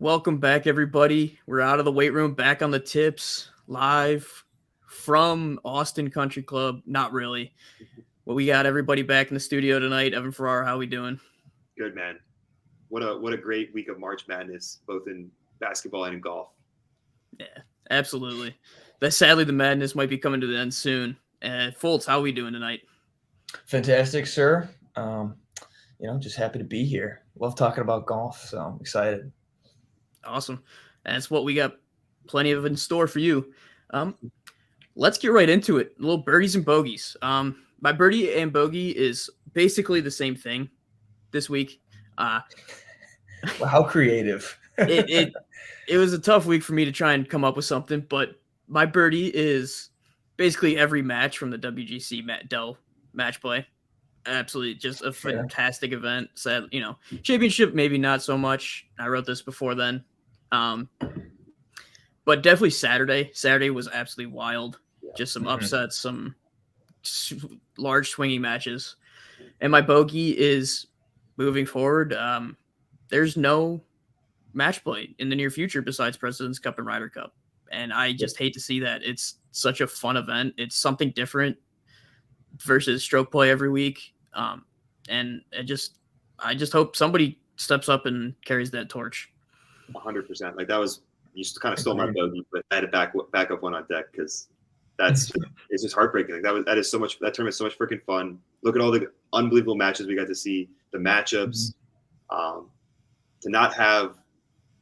Welcome back, everybody. We're out of the weight room, back on the tips, live from Austin Country Club. Not really. Well, we got everybody back in the studio tonight. Evan Farrar, how we doing? Good, man. What a great week of March Madness, both in basketball and in golf. Yeah, absolutely. Sadly, the madness might be coming to the end soon. Fultz, how we doing tonight? Fantastic, sir. Just happy to be here. Love talking about golf, so I'm excited. Awesome. That's what we got plenty of in store for you. Let's get right into it. Little birdies and bogeys. My birdie and bogey is basically the same thing this week. Well, how creative. It was a tough week for me to try and come up with something, but my birdie is basically every match from the WGC Dell match play. Absolutely, just a fantastic event. Sad, championship maybe not so much. I wrote this before then, but definitely Saturday. Saturday was absolutely wild. Just some upsets, some large swinging matches, and my bogey is moving forward. There's no match play in the near future besides President's Cup and Ryder Cup, and I just hate to see that. It's such a fun event. It's something different versus stroke play every week. And I just hope somebody steps up and carries that torch. 100%. Like that was, you kind of stole my bogey, but I had to back up one on deck because it's just heartbreaking. Like that tournament's so much freaking fun. Look at all the unbelievable matches we got to see, the matchups. To not have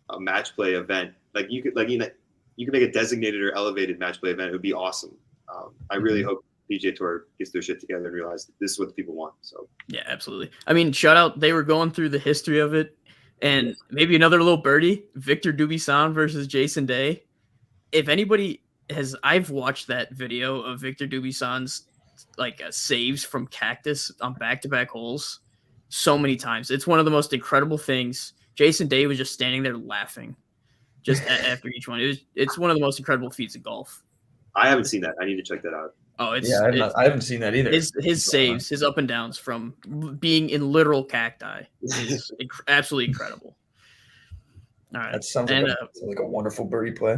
a match play event, you could make a designated or elevated match play event. It would be awesome. I really hope PGA Tour gets their shit together and realize this is what the people want. So yeah, absolutely. I mean, shout out. They were going through the history of it, and maybe another little birdie, Victor Dubuisson versus Jason Day. If anybody I've watched that video of Victor Dubuisson's saves from cactus on back-to-back holes so many times. It's one of the most incredible things. Jason Day was just standing there laughing just after each one. It's one of the most incredible feats of golf. I haven't seen that. I need to check that out. Oh, I haven't seen that either. His saves, his up and downs from being in literal cacti is absolutely incredible. All right, that sounds like a wonderful birdie play.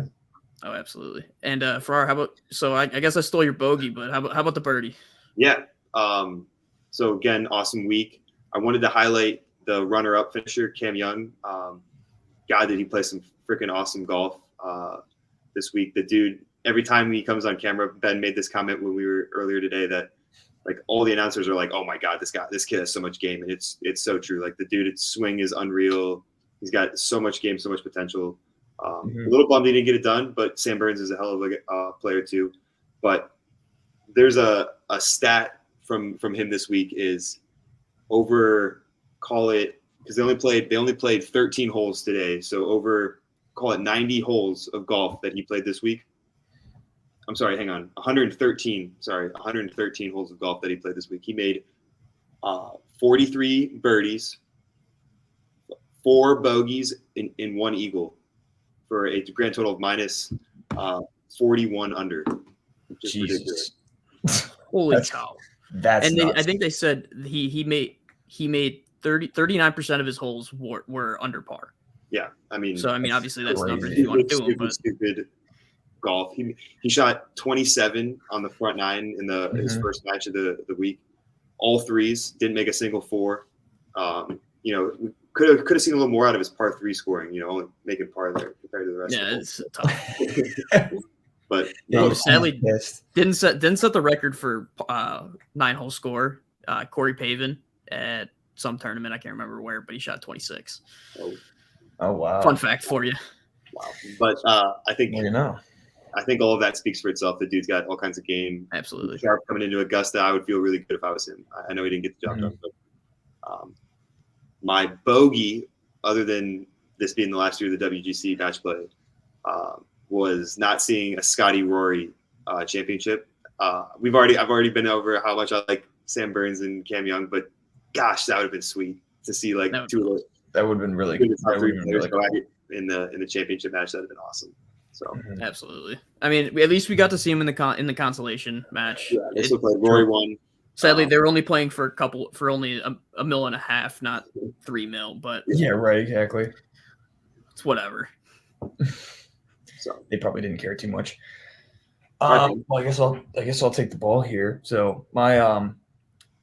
Oh, absolutely. And Farrar, how about? So I guess I stole your bogey, but how about the birdie? Yeah. So again, awesome week. I wanted to highlight the runner-up finisher, Cam Young. God, did he play some freaking awesome golf this week? The dude. Every time he comes on camera, Ben made this comment when we were earlier today that all the announcers are like, "Oh my God, this kid has so much game," and it's so true. Like the dude, its swing is unreal. He's got so much game, so much potential. A little bummed he didn't get it done, but Sam Burns is a hell of a player too. But there's a stat from him this week is because they only played 13 holes today, so over call it 90 holes of golf that he played this week. I'm sorry, hang on. 113 holes of golf that he played this week. He made 43 birdies, 4 bogeys, in 1 eagle for a grand total of minus 41 under. Just Jesus. Ridiculous. Holy cow. That's and nuts. I think they said he made 39% of his holes were under par. Yeah, I mean, obviously that's crazy. numbers if you want to do them, but stupid golf. He shot 27 on the front 9 in his first match of the week. All threes, didn't make a single 4. We could have seen a little more out of his par 3 scoring. Only making par there compared to the rest. Yeah, of it's tough. But sadly didn't set the record for 9-hole score. Corey Pavin at some tournament, I can't remember where, but he shot 26. Oh wow! Fun fact for you. Wow, but I think I think all of that speaks for itself. The dude's got all kinds of game. Absolutely. Sharp coming into Augusta, I would feel really good if I was him. I know he didn't get the job done, but my bogey, other than this being the last year of the WGC match play, was not seeing a Scotty Rory championship. I've already been over how much I like Sam Burns and Cam Young, but gosh, that would have been sweet to see two of those. That would have been really good. In the championship match. That would have been awesome. So absolutely. I mean, at least we got to see him in the consolation match. Yeah, they still played. Rory won. Sadly, they were only playing for only $1.5 million, not $3 million. But yeah, right, exactly. it's whatever. So They probably didn't care too much. Okay. Well, I guess I'll take the ball here. So I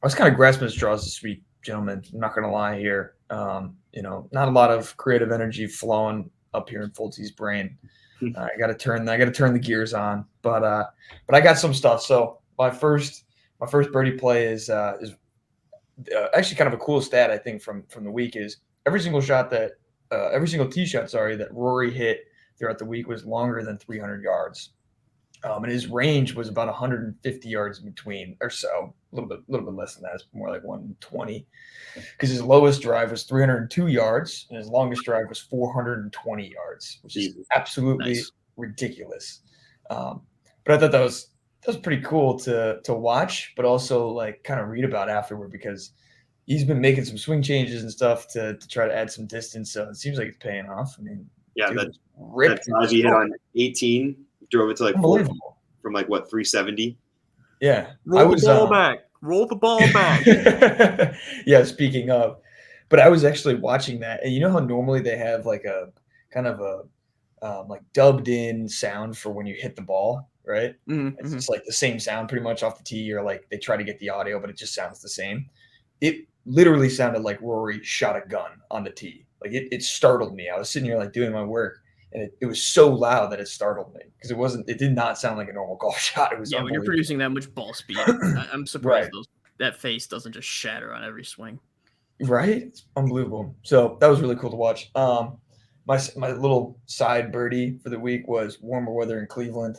was kind of grasping at straws this week, gentlemen. I'm not gonna lie here. Not a lot of creative energy flowing up here in Fultzy's brain. I gotta turn the gears on, but I got some stuff. So my first birdie play is actually kind of a cool stat I think from the week is every single tee shot, that Rory hit throughout the week was longer than 300 yards. And his range was about 150 yards in between or so, a little bit less than that. It's more like 120 because his lowest drive was 302 yards and his longest drive was 420 yards, which is absolutely ridiculous. But I thought that was pretty cool to watch, but also like kind of read about afterward because he's been making some swing changes and stuff to try to add some distance. So it seems like it's paying off. I mean, yeah, that he hit on 18. Drove it to like 4 from like what 370. Yeah, roll the ball back. Yeah, speaking of, but I was actually watching that, and you know how normally they have like a kind of a like dubbed in sound for when you hit the ball, right? It's just like the same sound pretty much off the tee, or like they try to get the audio, but it just sounds the same. It literally sounded like Rory shot a gun on the tee. Like it startled me. I was sitting here like doing my work. And it was so loud that it startled me because it did not sound like a normal golf shot. It was when you're producing that much ball speed, I'm surprised that face doesn't just shatter on every swing. Right? It's unbelievable. So that was really cool to watch. My little side birdie for the week was warmer weather in Cleveland.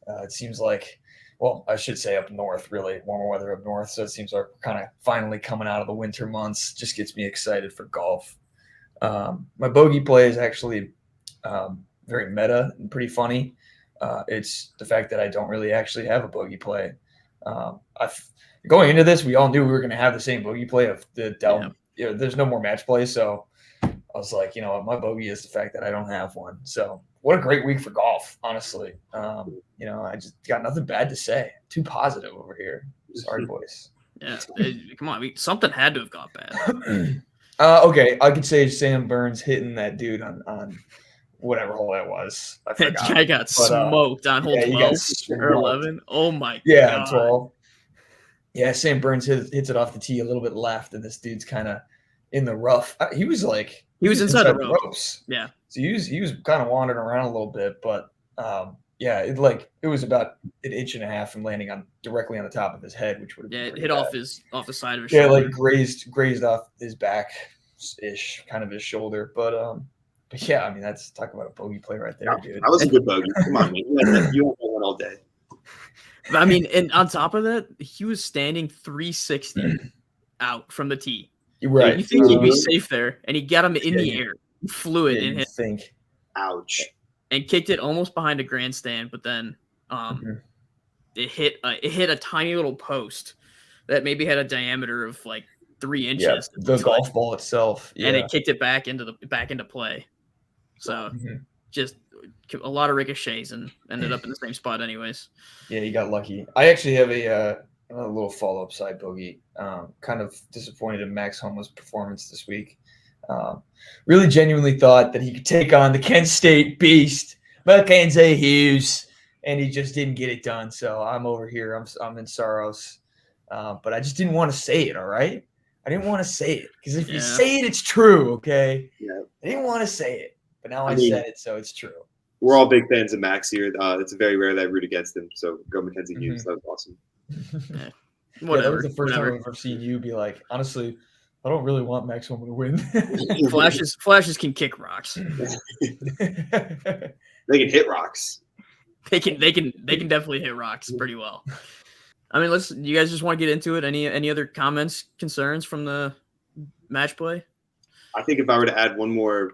It seems like, well, I should say up north, really warmer weather up north. So it seems like we're kind of finally coming out of the winter months. Just gets me excited for golf. My bogey play is actually very meta and pretty funny. It's the fact that I don't really actually have a bogey play. Going into this, we all knew we were going to have the same bogey play of the dell. Yeah. There's no more match play, so I was like, my bogey is the fact that I don't have one. So what a great week for golf, honestly. I just got nothing bad to say. Too positive over here. Sorry, boys. Yeah, come on. Something had to have got bad. Okay, I could say Sam Burns hitting that dude on whatever hole that was. I forgot. That guy got smoked on hole 12 or 11. Oh my god. 12. Yeah, Sam Burns hits it off the tee a little bit left, and this dude's kind of in the rough. He was inside the ropes. Yeah. So he was kind of wandering around a little bit, but it was about an inch and a half from landing directly on the top of his head, which would have it hit off the side of his shoulder. Yeah, like grazed off his back ish, kind of his shoulder, but yeah, I mean that's talk about a bogey play right there, dude. That was a good bogey. Come on, man. You have one all day. I mean, and on top of that, he was standing 360 out from the tee. Right. You think he'd be safe there, and he got him in the air, flew it, and hit. Ouch. And kicked it almost behind a grandstand, but then it hit a tiny little post that maybe had a diameter of like 3 inches. Yeah, the golf ball itself, and it kicked it back into play. So just a lot of ricochets and ended up in the same spot, anyways. Yeah, you got lucky. I actually have a little follow-up side bogey. Kind of disappointed in Max Homa's performance this week. Really genuinely thought that he could take on the Kent State beast, Mackenzie Hughes, and he just didn't get it done. So I'm over here. I'm in sorrows. But I just didn't want to say it, all right? I didn't want to say it because if you say it, it's true, okay? Yeah. I didn't want to say it, but now I said it, so it's true. We're all big fans of Max here. It's very rare that I root against him. So go Mackenzie Hughes. That was awesome. Whatever. Yeah, that was the first time I've ever seen you be like, honestly, I don't really want Max Homa to win. Flashes can kick rocks. They can hit rocks. They can definitely hit rocks pretty well. I mean, you guys just want to get into it? Any other comments, concerns from the match play? I think if I were to add one more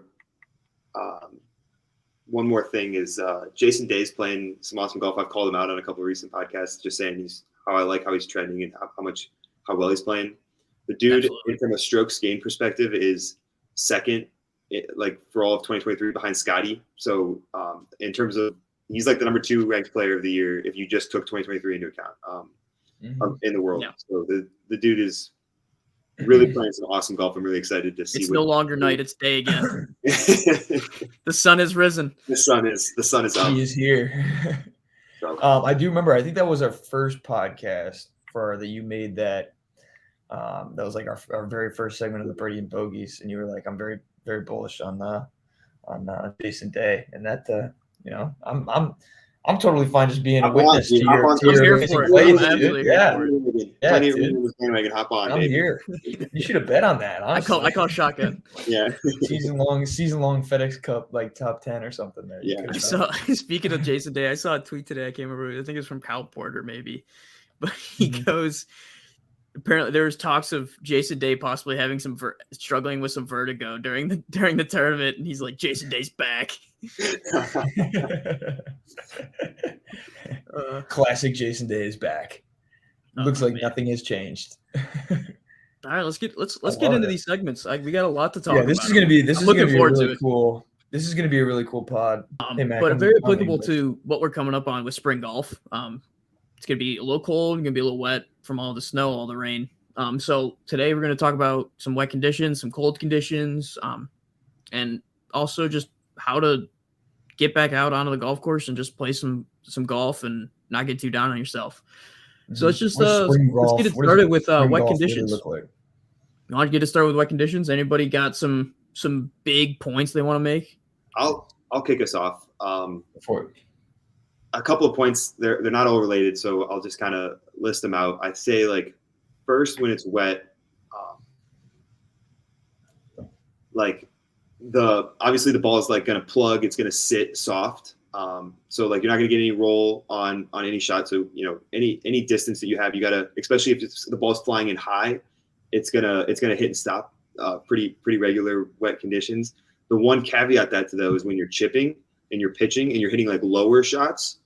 thing is Jason Day's playing some awesome golf. I've called him out on a couple of recent podcasts, just saying how he's trending and how well he's playing. The dude, from a strokes gained perspective, is second, for all of 2023 behind Scotty. So in terms of, he's like the number 2 ranked player of the year if you just took 2023 into account in the world. Yeah. So the dude is really playing some awesome golf. I'm really excited to see. It's no longer night; it's day again. The sun has risen. The sun is up. He is here. So, I do remember. I think that was our first podcast that you made. That was like our very first segment of the Birdie and Bogeys, and you were like, "I'm very very bullish on Jason Day," and that I'm totally fine just being a witness to your amazing plays, dude. Yeah, dude. Hop on, I'm baby. here. You should have bet on that. Honestly. I call shotgun. Yeah, season long FedEx Cup like top 10 or something there. Yeah. I saw. Speaking of Jason Day, I saw a tweet today. I can't remember. I think it's from Kyle Porter, maybe, but he goes. Apparently, there was talks of Jason Day possibly having struggling with some vertigo during the tournament, and he's like, "Jason Day's back." Classic Jason Day is back. Looks like nothing has changed. All right, let's get into these segments. We got a lot to talk about. This is gonna be really cool. This is gonna be a really cool pod. Hey, Mac, but very applicable to what we're coming up on with spring golf. It's going to be a little cold, going to be a little wet from all the snow, all the rain. So today we're going to talk about some wet conditions, some cold conditions, and also just how to get back out onto the golf course and just play some golf and not get too down on yourself. So let's just let's get it started with wet conditions. Really You want to get it started with wet conditions? Anybody got some big points they want to make? I'll kick us off. A couple of points. They're not all related, so I'll just kind of list them out. I'd say, like, first, when it's wet, obviously the ball is like going to plug. It's going to sit soft. So like you're not going to get any roll on any shot. So any distance that you have, you got to, especially if the ball's flying in high, it's gonna hit and stop. Pretty regular wet conditions. The one caveat to though is when you're chipping and you're pitching and you're hitting like lower shots.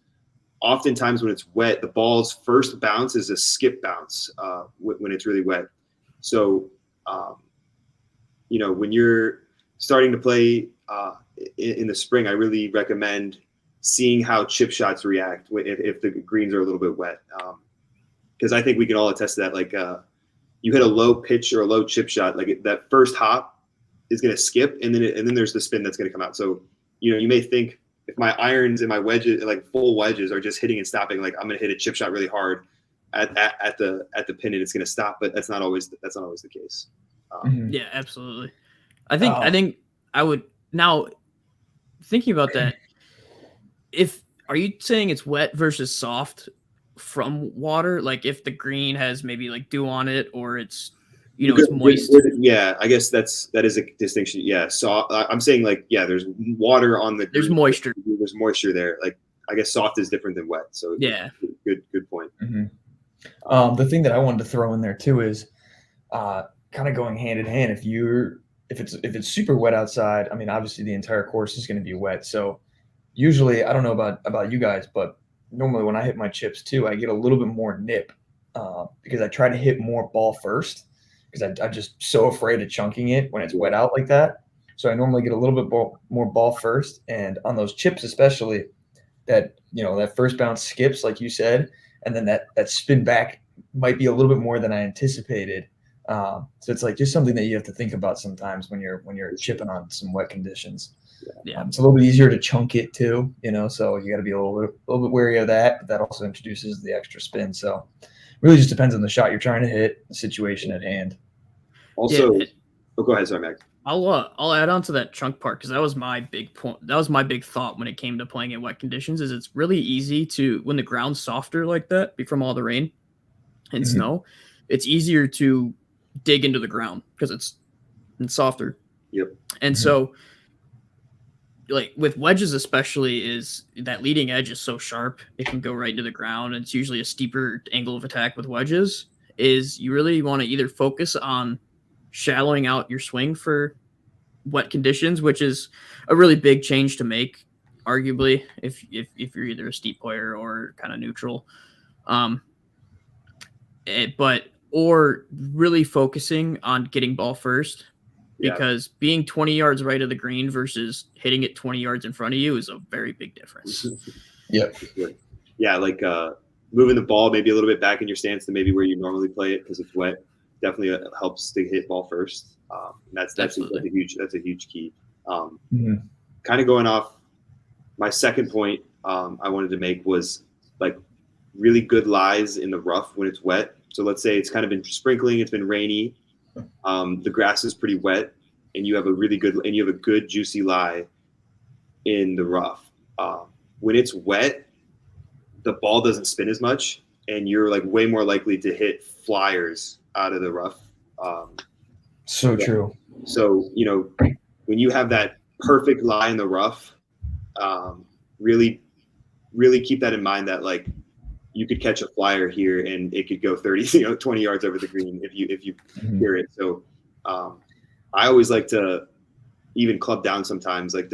Oftentimes when it's wet, the ball's first bounce is a skip bounce when it's really wet. So, when you're starting to play in the spring, I really recommend seeing how chip shots react if the greens are a little bit wet. Because I think we can all attest to that. Like you hit a low pitch or a low chip shot, like that first hop is going to skip, and then there's the spin that's going to come out. So, you may think, if my irons and my wedges, like full wedges, are just hitting and stopping, like I'm going to hit a chip shot really hard at the pin and it's going to stop, but that's not always the case. Yeah, absolutely. I think I would now thinking about that. Are you saying it's wet versus soft from water? Like if the green has maybe like dew on it, or it's it's moist. Yeah, I guess that is a distinction. Yeah, so I'm saying like there's water on the. There's moisture. There's moisture there. Like I guess soft is different than wet. So yeah, good point. Mm-hmm. The thing that I wanted to throw in there too is kind of going hand in hand. If it's super wet outside, I mean obviously the entire course is going to be wet. So usually I don't know about you guys, but normally when I hit my chips too, I get a little bit more nip because I try to hit more ball first. Because I'm just so afraid of chunking it when it's wet out like that. So I normally get a little bit more ball first. And on those chips especially, that first bounce skips, like you said, and then that spin back might be a little bit more than I anticipated. So it's like just something that you have to think about sometimes when you're chipping on some wet conditions. Yeah. It's a little bit easier to chunk it too, so you got to be a little bit wary of that. But that also introduces the extra spin. So really just depends on the shot you're trying to hit, the situation at hand. Also, go ahead, sorry, Max. I'll add on to that chunk part because that was my big point. That was my big thought when it came to playing in wet conditions. Is it's really easy to, when the ground's softer like that from all the rain and snow, it's easier to dig into the ground because it's softer. Yep. And so, like with wedges especially, is that leading edge is so sharp it can go right into the ground. And it's usually a steeper angle of attack with wedges. Is you really want to either focus on shallowing out your swing for wet conditions, which is a really big change to make, arguably, if you're either a steep player or kind of neutral. Or really focusing on getting ball first, because being 20 yards right of the green versus hitting it 20 yards in front of you is a very big difference. Yep. Yeah, like moving the ball maybe a little bit back in your stance to maybe where you normally play it because it's wet. definitely helps to hit ball first. That's a huge key. Kind of going off my second point I wanted to make was like really good lies in the rough when it's wet. So let's say it's kind of been sprinkling, it's been rainy, the grass is pretty wet, and you have a good juicy lie in the rough. When it's wet, the ball doesn't spin as much, and you're like way more likely to hit flyers out of the rough. So true. So, when you have that perfect lie in the rough, really, really keep that in mind that like you could catch a flyer here and it could go 30, 20 yards over the green if you hear it. So, I always like to even club down sometimes, like,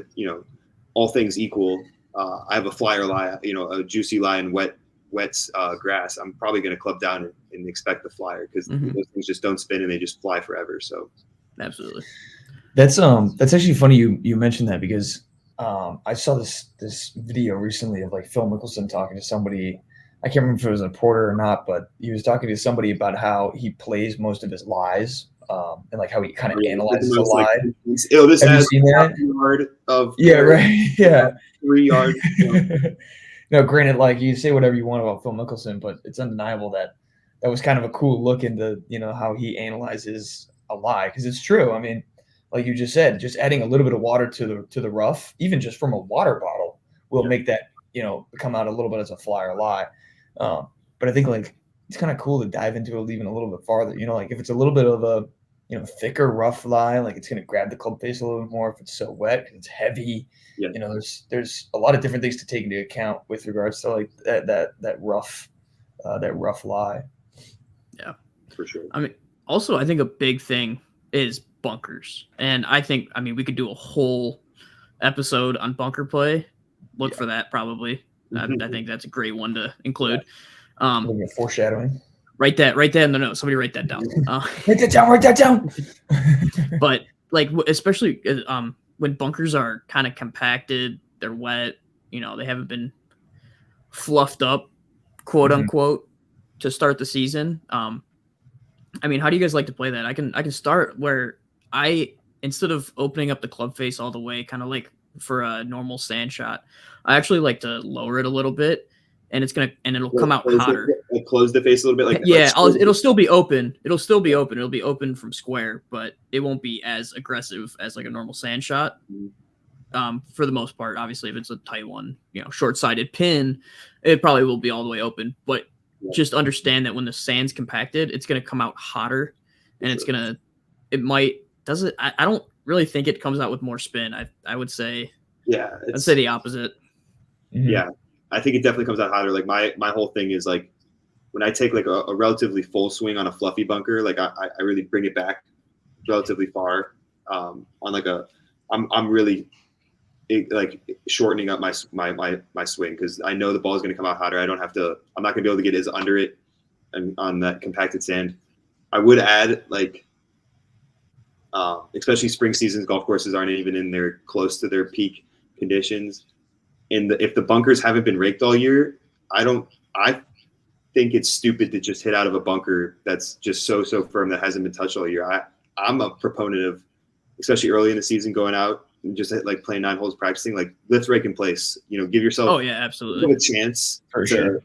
all things equal. I have a flyer lie, a juicy lie in wet grass. I'm probably going to club down and expect the flyer because those things just don't spin and they just fly forever. So absolutely. That's actually funny you mentioned that because I saw this video recently of like Phil Mickelson talking to somebody. I can't remember if it was a reporter or not, but he was talking to somebody about how he plays most of his lies and like how he kind of analyzes a lie. This Have you has seen that? Yard of right. Yeah. 3 yards. No, granted, like you say whatever you want about Phil Mickelson, but it's undeniable that was kind of a cool look into how he analyzes a lie because it's true. I mean, like you just said, just adding a little bit of water to the rough, even just from a water bottle, will make that come out a little bit as a flyer lie. But I think like it's kind of cool to dive into it even a little bit farther. Like if it's a little bit of a thicker rough lie, like it's going to grab the club face a little bit more if it's so wet because it's heavy. Yeah. There's a lot of different things to take into account with regards to like that rough lie. Yeah, for sure. I mean, also I think a big thing is bunkers, and I mean we could do a whole episode on bunker play. Look for that probably. I think that's a great one to include. Foreshadowing. Write that in the notes. Somebody write that down. Write that down. But like, especially when bunkers are kind of compacted, they're wet. They haven't been fluffed up, quote unquote, to start the season. I mean, how do you guys like to play that? I can start where instead of opening up the club face all the way, kind of like for a normal sand shot, I actually like to lower it a little bit. And it'll come out hotter. Close the face a little bit, like it'll still be open. It'll be open from square, but it won't be as aggressive as like a normal sand shot. For the most part, obviously, if it's a tight one, short-sided pin, it probably will be all the way open. But just understand that when the sand's compacted, it's gonna come out hotter, and I don't really think it comes out with more spin. I would say, I'd say the opposite. Yeah. I think it definitely comes out hotter. Like my whole thing is like when I take like a relatively full swing on a fluffy bunker, like I really bring it back relatively far. On like I'm really like shortening up my swing because I know the ball is going to come out hotter. I'm not going to be able to get as under it on that compacted sand. I would add like especially spring seasons, golf courses aren't even in their close to their peak conditions. If the bunkers haven't been raked all year, I think it's stupid to just hit out of a bunker that's just so firm that hasn't been touched all year. I'm a proponent of, especially early in the season, going out and just like playing 9 holes practicing, like let's rake in place. Give yourself absolutely a chance to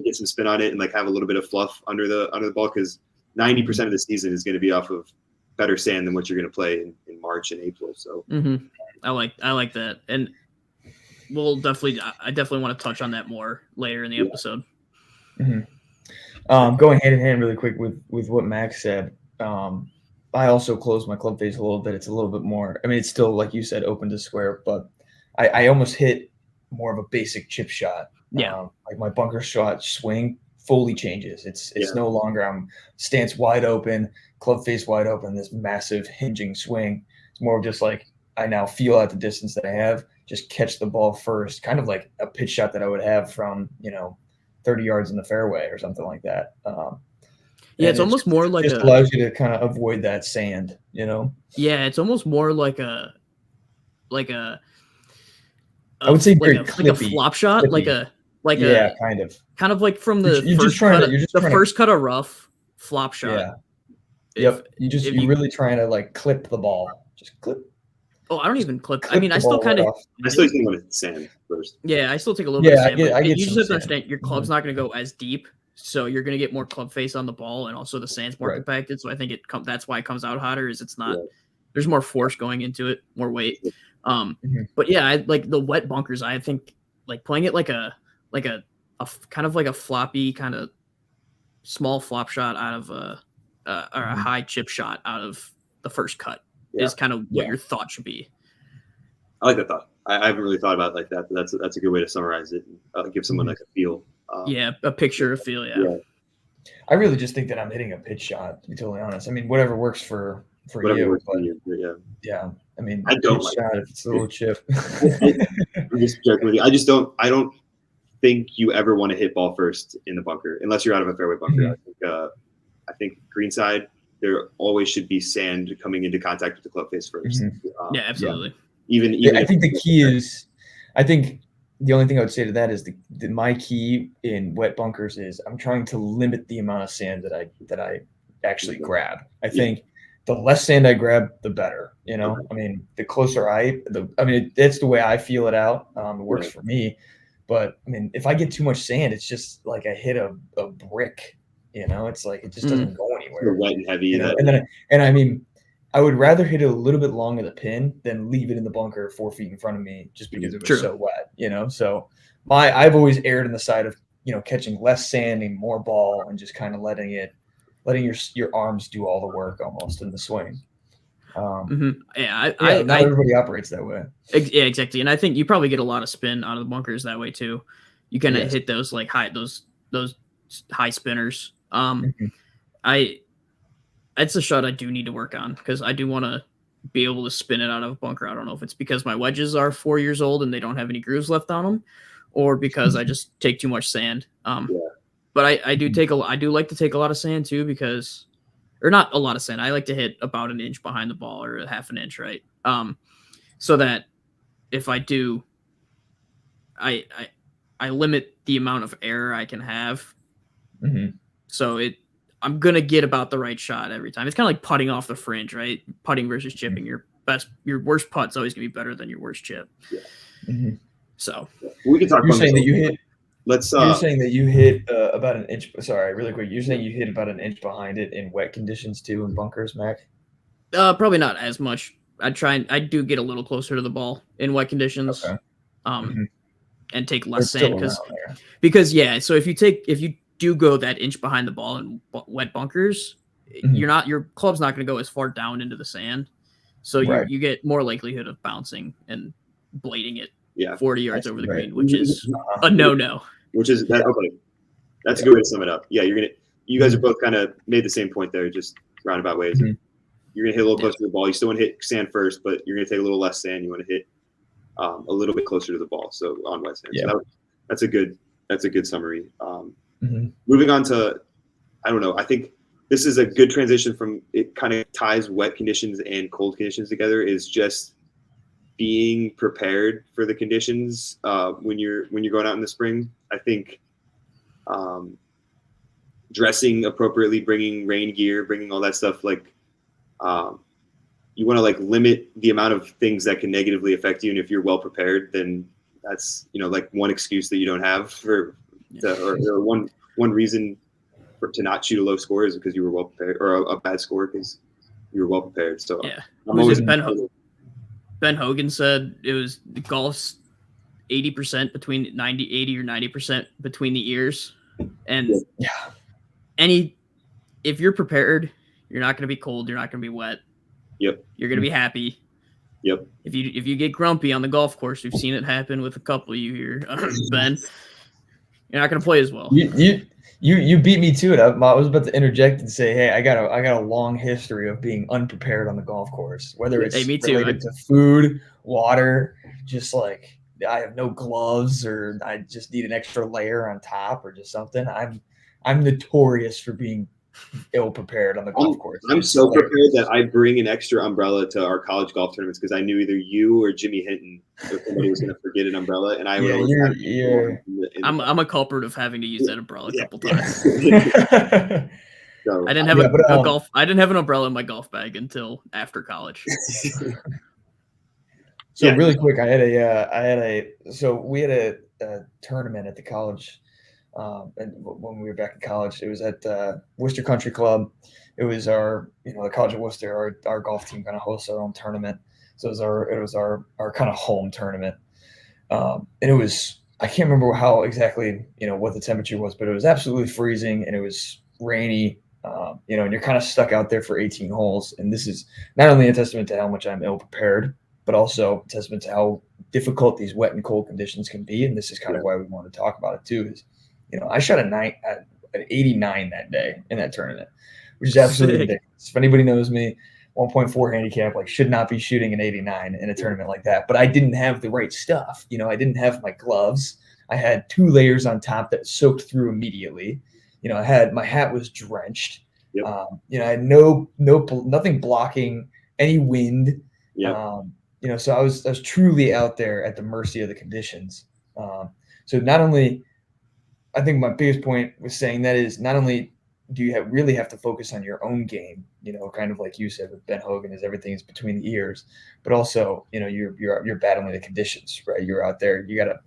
get some spin on it and like have a little bit of fluff under the ball because 90% of the season is going to be off of better sand than what you're going to play in March and April. So I like that. And I definitely want to touch on that more later in the episode. Going hand in hand really quick with what Max said. I also closed my club face a little bit. It's a little bit more, I mean, it's still, like you said, open to square, but I almost hit more of a basic chip shot. Like my bunker shot swing fully changes. It's no longer I'm stance wide open, club face wide open, this massive hinging swing. It's more of just like I now feel at the distance that I have, just catch the ball first, kind of like a pitch shot that I would have from 30 yards in the fairway or something like that. It's almost more like just allows you to kind of avoid that sand, Yeah, it's almost more like a I would say very like a flop shot, clippy. Kind of like from the first cut of rough flop shot. Yep. You're really trying to like clip the ball. Just clip. Oh, I don't even clip. I clip mean, the I still ball kind of. right off. I still think on sand first. Yeah, I still take a little bit of sand. I get you some just have to sand. understand your club's not going to go as deep, so you're going to get more club face on the ball, and also the sand's more Right. compacted. So I think that's why it comes out hotter. Is it's not Yeah. there's more force going into it, more weight. But yeah, I like the wet bunkers. I think like playing it like a kind of like a floppy kind of small flop shot out of or a high chip shot out of the first cut is kind of what your thought should be. I like that thought. I haven't really thought about it like that, but that's a good way to summarize it and give someone like a feel. A picture of feel. Yeah. I really just think that I'm hitting a pitch shot, to be totally honest. I mean, whatever works for Whatever you. works But for you. yeah. I mean, I don't pitch like shot if it's a little chip. I'm just joking with you. I don't think you ever want to hit ball first in the bunker unless you're out of a fairway bunker. I think greenside there always should be sand coming into contact with the club face first. Yeah, absolutely. Even I think the key is, I think the only thing I would say to that is my key in wet bunkers is I'm trying to limit the amount of sand that I actually grab. I think the less sand I grab, the better. You know, I mean, the closer that's the way I feel it out. It works for me. But I mean, if I get too much sand, it's just like I hit a brick. You know, it's like it just doesn't go anywhere. Wet and heavy. You know? And I mean, I would rather hit it a little bit long of the pin than leave it in the bunker 4 feet in front of me just because it was so wet. You know, so I've always erred on the side of catching less sand and more ball and just kind of letting your arms do all the work almost in the swing. Not everybody operates that way. Yeah, exactly. And I think you probably get a lot of spin out of the bunkers that way too. You kind of hit those like those high spinners. It's a shot I do need to work on because I do want to be able to spin it out of a bunker. I don't know if it's because my wedges are 4 years old and they don't have any grooves left on them, or because I just take too much sand. But I do like to take a lot of sand too because, or not a lot of sand. I like to hit about an inch behind the ball or a half an inch, right? So that if I do, I limit the amount of error I can have. So I'm gonna get about the right shot every time. It's kind of like putting off the fringe, right? Putting versus chipping. Your worst putt's always gonna be better than your worst chip. So we can talk. You're saying that you hit. You're saying that you hit about an inch. Sorry, really quick. You're saying you hit about an inch behind it in wet conditions too, in bunkers, Mac? Probably not as much. I do get a little closer to the ball in wet conditions. Okay. And take less sand because So if you do go that inch behind the ball in wet bunkers, your club's not going to go as far down into the sand, so you get more likelihood of bouncing and blading it 40 yards over the green, which is a no. Which is that okay? That's a good way to sum it up. Yeah, you guys are both kind of made the same point there, just roundabout ways. You're gonna hit a little closer to the ball. You still want to hit sand first, but you're gonna take a little less sand. You want to hit a little bit closer to the ball, so on wet sand. So that's a good summary. Moving on to, I don't know. I think this is a good transition from it. Kind of ties wet conditions and cold conditions together. Is just being prepared for the conditions when you're going out in the spring. I think dressing appropriately, bringing rain gear, bringing all that stuff. Like you want to like limit the amount of things that can negatively affect you. And if you're well prepared, then that's like one excuse that you don't have or one reason to not shoot a low score is because you were well prepared, or a bad score because you were well prepared. So Ben Hogan said it was golf's 80% between 80 or 90% between the ears, and if you're prepared, you're not going to be cold, you're not going to be wet. You're going to be happy. If you get grumpy on the golf course, we've seen it happen with a couple of you here, Ben. You're not going to play as well. You beat me to it. I was about to interject and say, hey, I got a long history of being unprepared on the golf course, whether it's related to food, water, just like I have no gloves or I just need an extra layer on top or just something. I'm notorious for being ill prepared on the golf course. I'm so prepared that I bring an extra umbrella to our college golf tournaments because I knew either you or Jimmy Hinton or somebody was going to forget an umbrella, and I would always I'm a culprit of having to use that umbrella a couple times. So I didn't have a golf. I didn't have an umbrella in my golf bag until after college. So really quick, so we had a tournament at the college, and when we were back in college, it was at Worcester Country Club. It was the College of Worcester. Our golf team kind of hosts our own tournament, so it was our kind of home tournament, and it was, I can't remember how exactly what the temperature was, but it was absolutely freezing and it was rainy. And you're kind of stuck out there for 18 holes, and this is not only a testament to how much I'm ill prepared, but also a testament to how difficult these wet and cold conditions can be. And this is kind of why we want to talk about it too. Is I shot an 89 that day in that tournament, which is absolutely ridiculous. If anybody knows me, 1.4 handicap, should not be shooting an 89 in a tournament like that. But I didn't have the right stuff. I didn't have my gloves. I had 2 layers on top that soaked through immediately. My hat was drenched. Yep. I had nothing blocking any wind. Yep. So I was truly out there at the mercy of the conditions. So not only, I think my biggest point was saying that is not only do you really have to focus on your own game, kind of like you said with Ben Hogan, is everything is between the ears, but also, you're battling the conditions, right? You're out there, you got to,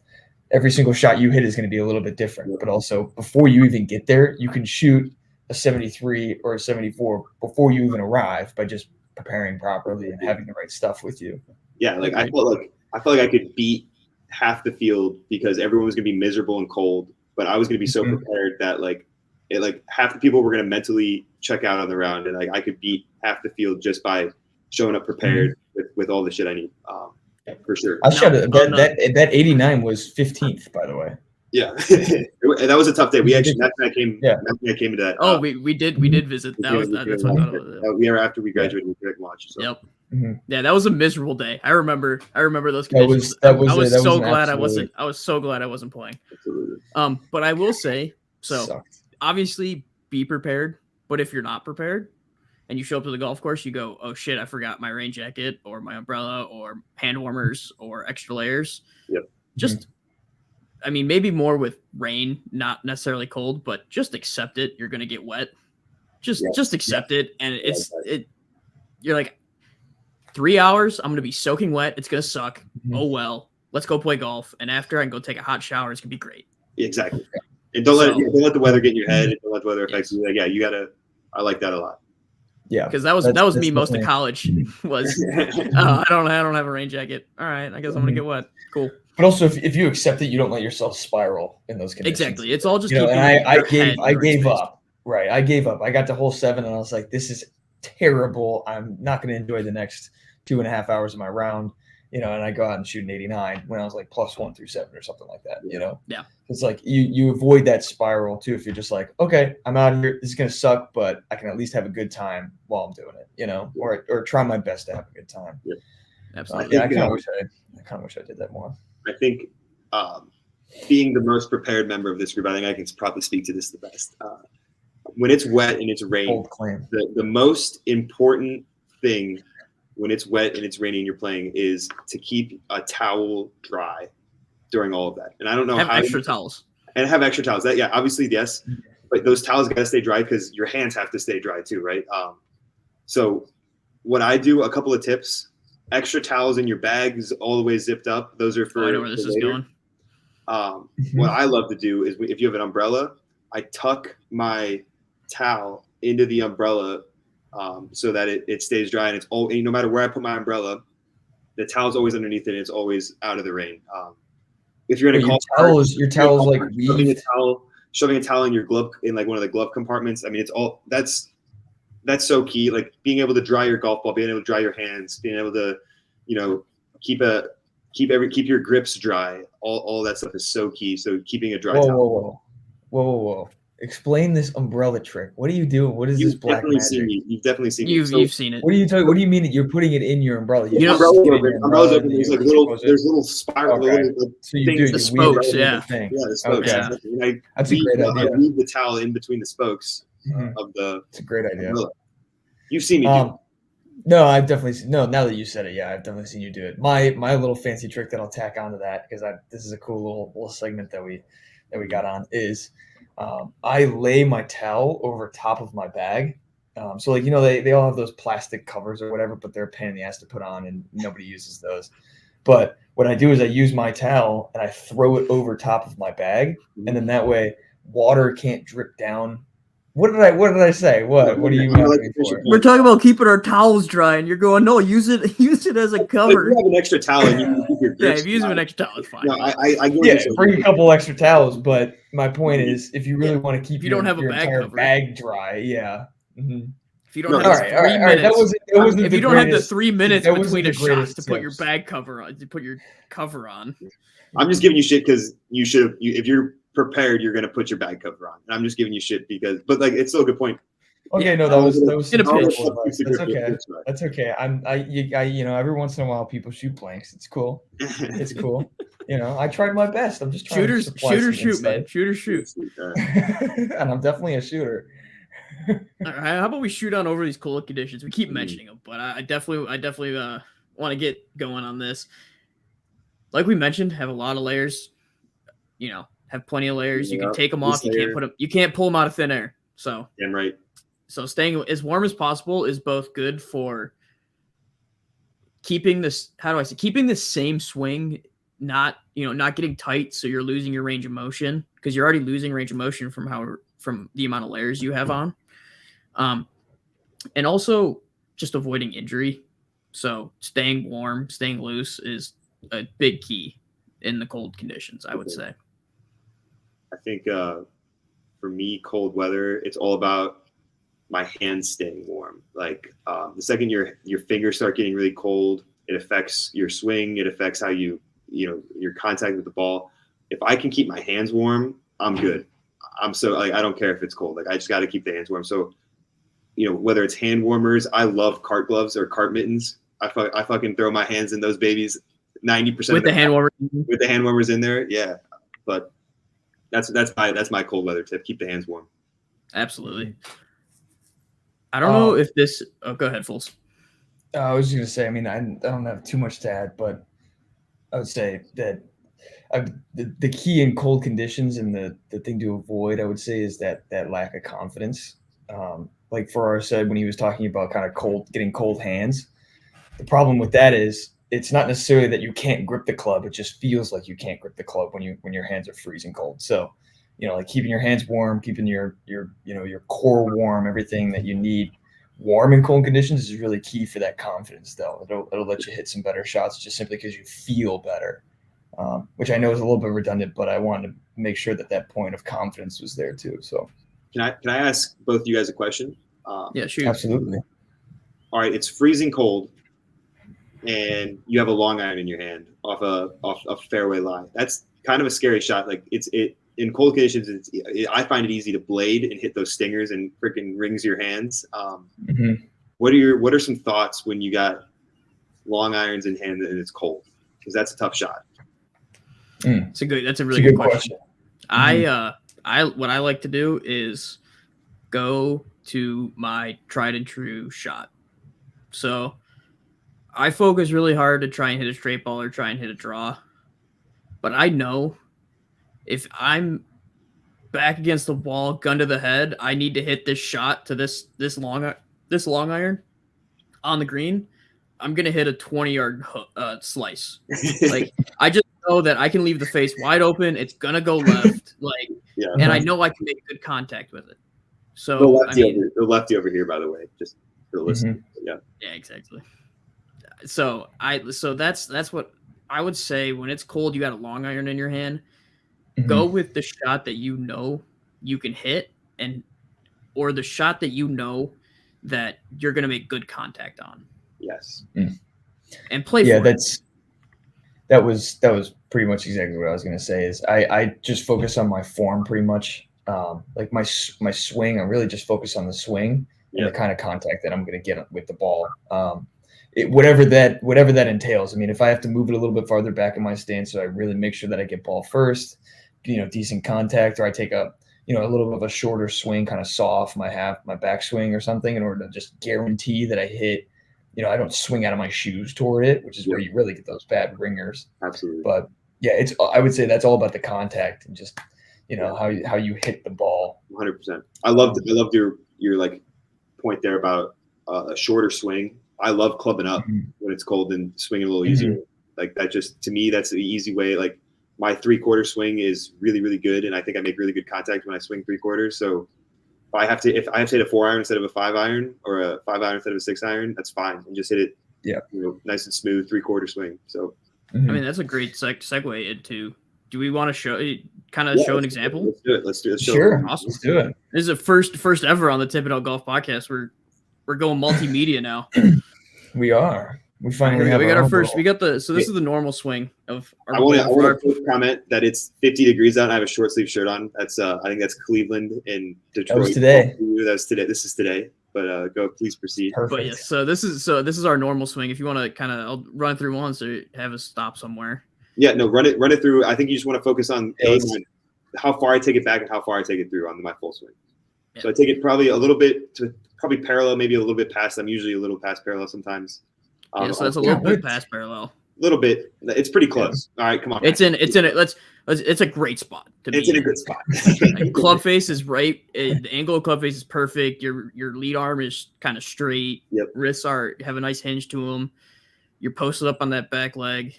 every single shot you hit is going to be a little bit different, but also before you even get there, you can shoot a 73 or a 74 before you even arrive by just preparing properly and having the right stuff with you. Yeah, I felt like I could beat half the field because everyone was gonna be miserable and cold, but I was gonna be so prepared that half the people were gonna mentally check out on the round, and I could beat half the field just by showing up prepared with all the shit I need. For sure. I shot that 89 was 15th, by the way. Yeah, that was a tough day. We actually that's when I came into that. Oh, we did visit. That's what I thought it was. We were after we graduated. We direct launch. So. Yep. Mm-hmm. Yeah, that was a miserable day. I remember those conditions. I was so glad I wasn't playing. Absolutely. But I will say, obviously be prepared. But if you're not prepared and you show up to the golf course, you go, oh shit, I forgot my rain jacket or my umbrella or hand warmers or extra layers. Yep. I mean, maybe more with rain, not necessarily cold, but just accept it. You're going to get wet. Just accept it. And you're like, 3 hours, I'm going to be soaking wet. It's going to suck. Mm-hmm. Oh, well, let's go play golf. And after I can go take a hot shower, it's going to be great. Exactly. And don't let the weather get in your head. And don't let the weather affect you. You got to, I like that a lot. Yeah. Because that was me most of college was, I don't have a rain jacket. All right. I guess I'm going to get wet. Cool. But also, if you accept it, you don't let yourself spiral in those conditions. Exactly. It's all just and I gave up. Right. I gave up. I got to hole 7 and I was like, this is terrible. I'm not going to enjoy the next 2.5 hours of my round. And I go out and shoot an 89 when I was like +1 through 7 or something like that. Yeah. It's like you avoid that spiral too if you're just like, okay, I'm out of here. This is going to suck, but I can at least have a good time while I'm doing it. Or try my best to have a good time. Yeah. Absolutely. I kind of wish I did that more. I think being the most prepared member of this group, I think I can probably speak to this the best. When it's wet and it's rain, the most important thing when it's wet and it's raining and you're playing is to keep a towel dry during all of that. And I don't know how extra towels. And have extra towels. Obviously, yes. But those towels got to stay dry because your hands have to stay dry too, right? So what I do, a couple of tips. Extra towels in your bags all the way zipped up. Those are for I know where this is going. What I love to do is if you have an umbrella, I tuck my towel into the umbrella so that it stays dry. And it's all, no matter where I put my umbrella, the towel's always underneath it. And it's always out of the rain. If you're in a your towels like shoving a towel in your glove, in like one of the glove compartments. I mean, it's all that's so key. Like being able to dry your golf ball, being able to dry your hands, being able to, keep your grips dry. All that stuff is so key. So keeping a dry towel. Whoa. Explain this umbrella trick. What are you doing? What is this black magic? You've definitely seen it. You've seen it. What are you talking? What do you mean that you're putting it in your umbrella? Umbrella's open. There's like little spiral. Okay. So you do the spokes, the spokes. Okay. That's a great idea. I weave the towel in between the spokes of the. It's a great idea. Umbrella. You've seen me do it. No, I've definitely seen. No, now that you said it, yeah, I've definitely seen you do it. My little fancy trick that I'll tack onto that because this is a cool little segment that we got on is I lay my towel over top of my bag. So like, they all have those plastic covers or whatever, but they're a pain in the ass to put on and nobody uses those. But what I do is I use my towel and I throw it over top of my bag. And then that way water can't drip down. What did I say? What are you asking for? We're talking about keeping our towels dry, and you're going, no, use it as a cover. If you have an extra towel and you can keep your grips if you use an extra towel, it's fine. No, I bring a couple extra towels. But my point is, if you really want to keep you don't have your a bag entire cover. bag dry, If you don't have 3 minutes, if you don't have the 3 minutes between a shot to put your bag cover on, to put your cover on. I'm just giving you shit because if you're prepared, you're gonna put your bag cover on. And I'm just giving you shit but like it's still a good point. Okay, no, that was in a pinch. That's okay. That's okay. I every once in a while people shoot blanks. It's cool. It's cool. I tried my best. I'm just trying to shoot, man. Shooter shoot. And I'm definitely a shooter. All right, how about we shoot on over these cold conditions? We keep mentioning them, but I definitely want to get going on this. Like we mentioned, have a lot of layers. Have plenty of layers. You can take them off. You can't pull them out of thin air. So damn right. So staying as warm as possible is both good for keeping this. How do I say? Keeping the same swing, not getting tight, so you're losing your range of motion because you're already losing range of motion from the amount of layers you have on. And also just avoiding injury. So staying warm, staying loose is a big key in the cold conditions, I would say. I think for me, cold weather, it's all about my hands staying warm. Like the second your fingers start getting really cold, it affects your swing. It affects how your contact with the ball. If I can keep my hands warm, I'm good. I don't care if it's cold. Like I just got to keep the hands warm. So, whether it's hand warmers, I love cart gloves or cart mittens. I fucking throw my hands in those babies 90% with the hand warmers. With the hand warmers in there, yeah. But that's my cold weather tip. Keep the hands warm. Absolutely. I don't know if this. Oh, go ahead, Fools. I was just gonna say. I mean, I don't have too much to add, but I would say that the key in cold conditions and the thing to avoid, I would say, is that lack of confidence. Like Farrar said when he was talking about kind of getting cold hands. The problem with that is it's not necessarily that you can't grip the club. It just feels like you can't grip the club when your hands are freezing cold. So, like keeping your hands warm, keeping your core warm, everything that you need warm in cold conditions is really key for that confidence, though. It'll let you hit some better shots just simply because you feel better, which I know is a little bit redundant, but I wanted to make sure that point of confidence was there too. So, can I ask both of you guys a question? Yeah, shoot. Absolutely. All right, it's freezing cold, and you have a long iron in your hand off a fairway lie. That's kind of a scary shot. Like in cold conditions, I find it easy to blade and hit those stingers and freaking rings your hands. What are some thoughts when you got long irons in hand and it's cold? Because that's a tough shot. That's a really good question. What I like to do is go to my tried and true shot. So I focus really hard to try and hit a straight ball or try and hit a draw. But I know if I'm back against the wall, gun to the head, I need to hit this shot to this long iron on the green. I'm gonna hit a 20-yard slice. Like I just know that I can leave the face wide open. It's gonna go left. And I know I can make good contact with it. So the lefty over here, by the way, just for the listener. Yeah, exactly. So that's what I would say when it's cold. You got a long iron in your hand. Go with the shot that you know you can hit, or the shot that you know that you're going to make good contact on. Yes. And play. Yeah, that was pretty much exactly what I was going to say. Is I just focus on my form pretty much. Like my swing, I really just focus on the swing and the kind of contact that I'm going to get with the ball. Whatever that entails. I mean, if I have to move it a little bit farther back in my stance, so I really make sure that I get ball first, decent contact, or I take a little bit of a shorter swing, kind of saw off my backswing or something in order to just guarantee that I hit. I don't swing out of my shoes toward it, which is where you really get those bad ringers. Absolutely. But yeah, I would say that's all about the contact and just how you hit the ball. 100%. I loved your like point there about a shorter swing. I love clubbing up when it's cold and swinging a little easier. Like that, just to me, that's the easy way. Like my 3/4 swing is really, really good, and I think I make really good contact when I swing 3/4. So if I have to hit a 4-iron instead of a 5-iron, or a 5-iron instead of a 6-iron, that's fine, and just hit it. Yeah, nice and smooth 3/4 swing. So I mean, that's a great segue into. Do we want to show an example? Let's do it. Let's do it. Sure, awesome. Let's do it. This is a first ever on the Tip It Out Golf podcast. We're going multimedia now. We are. We finally have. We got our first. We got the. So this is the normal swing of. I want to comment that it's 50 degrees out. And I have a short sleeve shirt on. That's I think that's Cleveland and Detroit. That was today. That's today. This is today. But go. Please proceed. Perfect. But yes, so this is our normal swing. If you want to kind of, I'll run through one so have us stop somewhere. Yeah. No. Run it through. I think you just want to focus on how far I take it back and how far I take it through on my full swing. Yeah. So I take it probably a little bit to parallel, maybe a little bit past. I'm usually a little past parallel sometimes. Yeah, so that's a little bit past parallel. A little bit. It's pretty close. All right, come on. It's in it. It's a great spot. It's in a good spot. Club face is right. The angle of club face is perfect. Your lead arm is kind of straight. Yep. Wrists have a nice hinge to them. You're posted up on that back leg.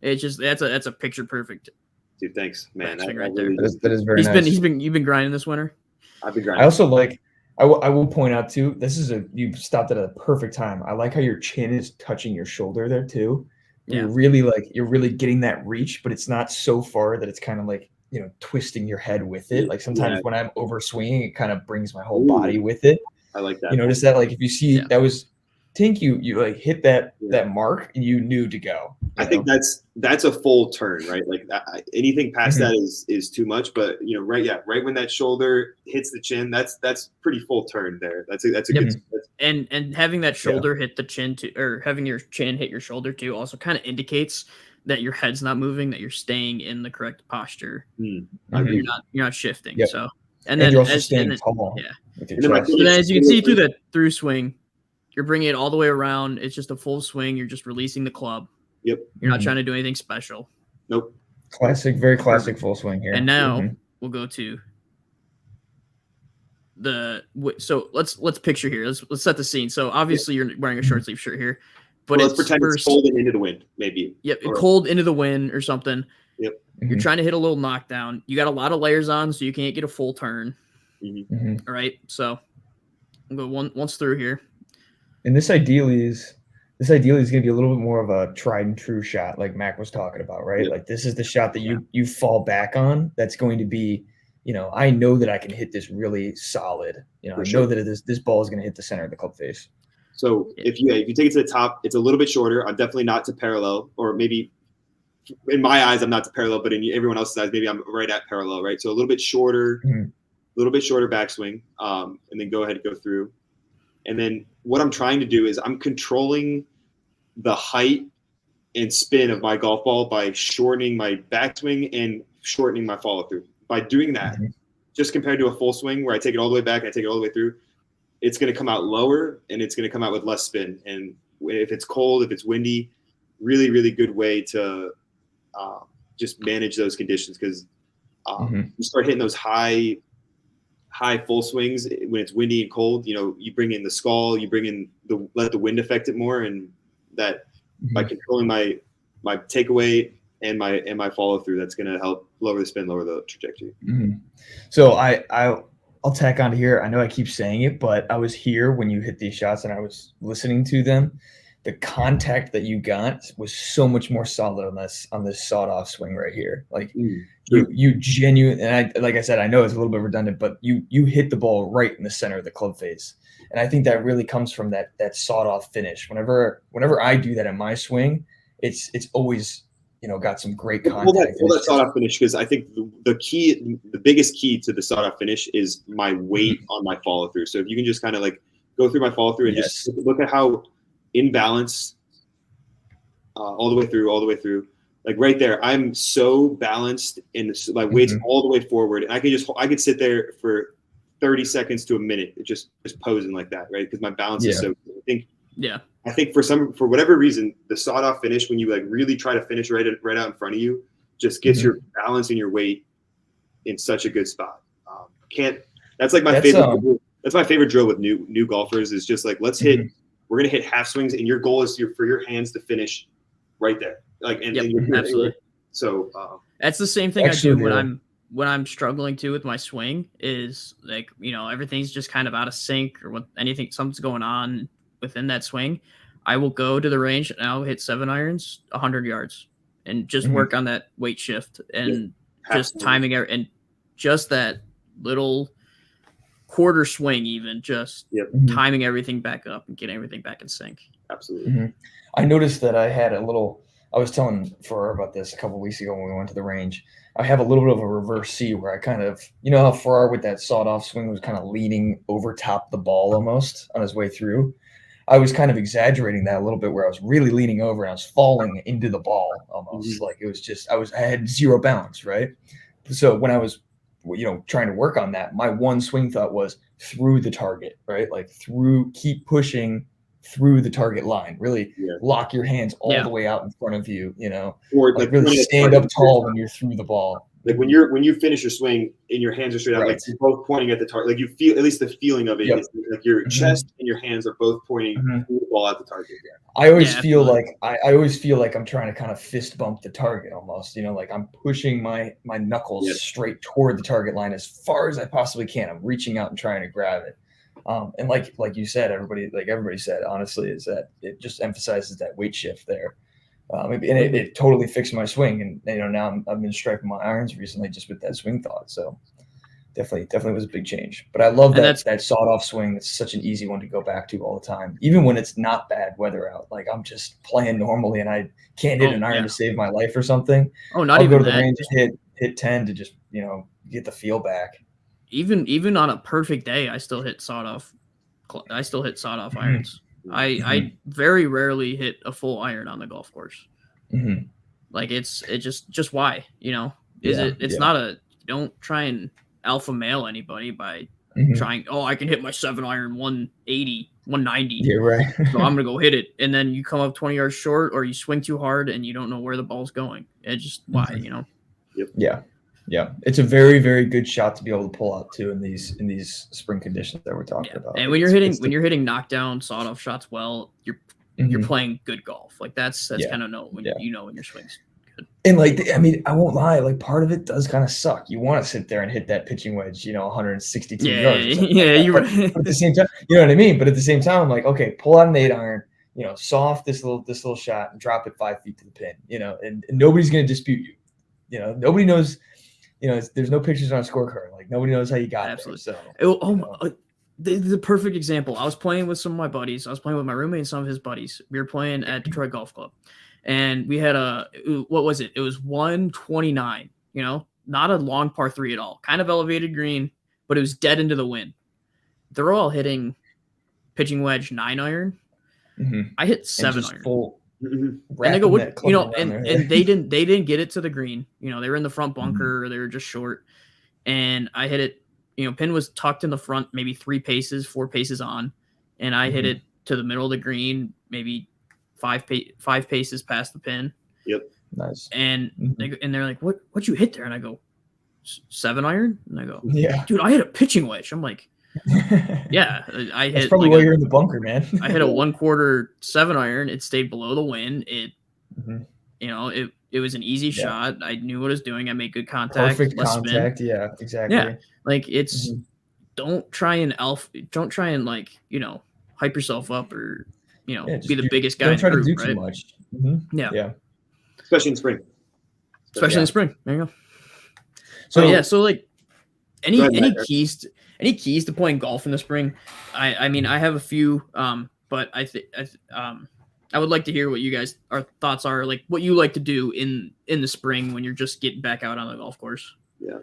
It's just that's a picture perfect. Dude, thanks, man. That is very nice. You've been grinding this winter. I've been grinding. I also like. I will point out too. You stopped at a perfect time. I like how your chin is touching your shoulder there too. Yeah. You're really getting that reach, but it's not so far that it's kind of like twisting your head with it. Like sometimes when I'm over swinging, it kind of brings my whole body with it. I like that. You notice that if you see that was Tink, you like hit that mark and you knew to go. I think that's a full turn, right? Like anything past that is too much. But right when that shoulder hits the chin, that's pretty full turn there. That's a good. And having that shoulder hit the chin or having your chin hit your shoulder too, also kind of indicates that your head's not moving, that you're staying in the correct posture. You're not shifting. Yep. So and then you're also staying tall. Yeah. And then as you can see through that through swing. You're bringing it all the way around. It's just a full swing. You're just releasing the club. Yep. You're not trying to do anything special. Nope. Very classic full swing here. And now we'll go to so let's picture here. Let's set the scene. So obviously you're wearing a short sleeve shirt here, but let's pretend it's cold and into the wind, maybe. Yep. Cold into the wind or something. Yep. You're trying to hit a little knockdown. You got a lot of layers on, so you can't get a full turn. All right. So we'll go once through here. And this ideally is going to be a little bit more of a tried and true shot, like Mac was talking about, right? Like this is the shot that you fall back on. That's going to be, I know that I can hit this really solid. I know that this ball is going to hit the center of the club face. So if you take it to the top, it's a little bit shorter. I'm definitely not to parallel, or maybe in my eyes I'm not to parallel, but in everyone else's eyes maybe I'm right at parallel, right? So a little bit shorter, backswing, and then go ahead and go through. And then what I'm trying to do is I'm controlling the height and spin of my golf ball by shortening my backswing and shortening my follow through. By doing that, just compared to a full swing where I take it all the way back, I take it all the way through, it's going to come out lower and it's going to come out with less spin. And if it's cold, if it's windy, really, really good way to just manage those conditions, because you start hitting those high full swings when it's windy and cold. You bring in the skull, you bring in let the wind affect it more, and that by controlling my takeaway and my follow through, that's going to help lower the spin, lower the trajectory. So I'll tack on here. I know I keep saying it, but I was here when you hit these shots and I was listening to them. The contact that you got was so much more solid on this sawed off swing right here. Like you genuinely, and like I said, I know it's a little bit redundant, but you hit the ball right in the center of the club face. And I think that really comes from that sawed off finish. Whenever I do that in my swing, it's always, got some great contact. Hold that sawed off finish, because I think the biggest key to the sawed off finish is my weight on my follow through. So if you can just kind of like go through my follow through and just look at how in balance all the way through, like right there, I'm so balanced and my weight's all the way forward, and I could sit there for 30 seconds to a minute just posing like that, right? Because my balance is so good. I think for whatever reason, the sawed off finish, when you like really try to finish right out in front of you, just gets your balance and your weight in such a good spot. That's like my favorite. That's my favorite drill with new golfers is just like, let's hit. We're gonna hit half swings, and your goal is for your hands to finish right there. Like, and absolutely. So that's the same thing I do when I'm struggling too with my swing. Is like, everything's just kind of out of sync, or something's going on within that swing. I will go to the range and I'll hit 7 irons 100 yards and just work on that weight shift and just timing it, and just that little quarter swing, even just timing everything back up and getting everything back in sync. Absolutely. I noticed that I had I was telling Farrar about this a couple of weeks ago when we went to the range. I have a little bit of a reverse C where I kind of, how Farrar with that sawed-off swing was kind of leaning over top the ball almost on his way through. I was kind of exaggerating that a little bit, where I was really leaning over and I was falling into the ball almost. Like it was just, I had zero balance, right? So when I was, trying to work on that, my one swing thought was through the target, right? Like keep pushing through the target line, really lock your hands all the way out in front of you, or like really stand up tall when you're through the ball. Like when you finish your swing and your hands are straight out, like you're both pointing at the target. Like you feel, at least the feeling of it is like your chest and your hands are both pointing through the ball at the target. I always feel like I always feel like I'm trying to kind of fist bump the target almost, like I'm pushing my knuckles straight toward the target line as far as I possibly can. I'm reaching out and trying to grab it. And like you said, everybody said, honestly, is that it just emphasizes that weight shift there. And it totally fixed my swing, and now I've been striking my irons recently just with that swing thought. So definitely was a big change. But I love that sawed off swing. It's such an easy one to go back to all the time, even when it's not bad weather out. Like I'm just playing normally and I can't hit an iron to save my life or something. Oh, not even go to the range and hit 10 to just get the feel back. Even on a perfect day, I still hit sawed off irons. I very rarely hit a full iron on the golf course. Like it's just why, it's not don't try and alpha male anybody by trying, I can hit my 7 iron 180, 190. Yeah, right. So I'm gonna go hit it, and then you come up 20 yards short, or you swing too hard and you don't know where the ball's going. It's just why, Yeah, it's a very, very good shot to be able to pull out too in these spring conditions that we're talking about. And when you're hitting knockdown sawed off shots, you're playing good golf. Like that's kind of when your swing's good. And I won't lie, like part of it does kind of suck. You want to sit there and hit that pitching wedge, 162 yards. You're right. But at the same time, you know what I mean. But at the same time, I'm like, okay, pull out an 8 iron, saw off this little shot and drop it 5 feet to the pin, and nobody's gonna dispute you. Nobody knows. There's no pictures on a scorecard. Like nobody knows how you got Absolutely. There. So, the perfect example. I was playing with some of my buddies. I was playing with my roommate and some of his buddies. We were playing at Detroit Golf Club, and we had what was it? It was 129. Not a long par 3 at all. Kind of elevated green, but it was dead into the wind. They're all hitting pitching wedge 9 iron. I hit 7 iron. Full. And they go, and they didn't get it to the green. They were in the front bunker, or they were just short. And I hit it, pin was tucked in the front, maybe 4 paces on. And I hit it to the middle of the green, maybe 5 paces past the pin. Yep. Nice. And they're like, what you hit there? And I go, 7 iron? And I go, yeah, dude, I hit a pitching wedge. I'm like, yeah, I hit. That's probably why you're in the bunker, man. I hit a 1/4 7 iron. It stayed below the wind. It was an easy shot. I knew what I was doing. I made good contact. Perfect contact. Spin. Yeah, exactly. Yeah, like it's don't try and hype yourself up or be the biggest guy. Don't try to do right? too much. Yeah, especially in spring. In spring. There you go. So like any keys to playing golf in the spring? I mean, I have a few, but I would like to hear what you guys thoughts are, like what you like to do in the spring when you're just getting back out on the golf course. Yeah.